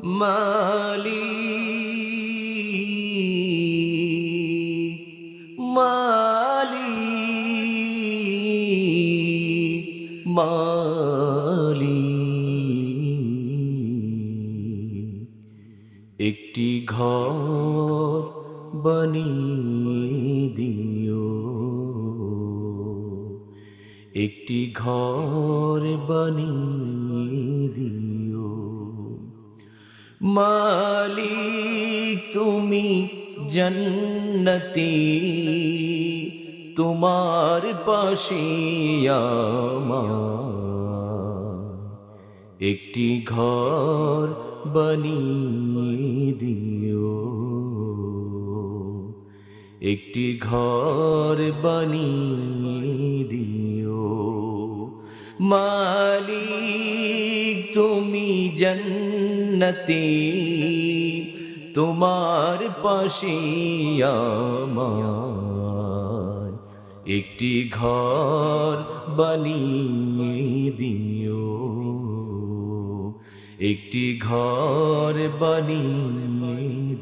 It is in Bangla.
মালিক মালিক মালিক একটি ঘর বানিয়ে দিও, একটি ঘর বানিয়ে দিও। মালিক তুমি জান্নতি, তোমার পাশে আমার একটি ঘর বানিয়ে দিও, একটি ঘর বানিয়ে দিও। মালিক তুমি জান্নতি, তোমার পাশে আমার একটি ঘর বানিয়ে দিও, একটি ঘর বানিয়ে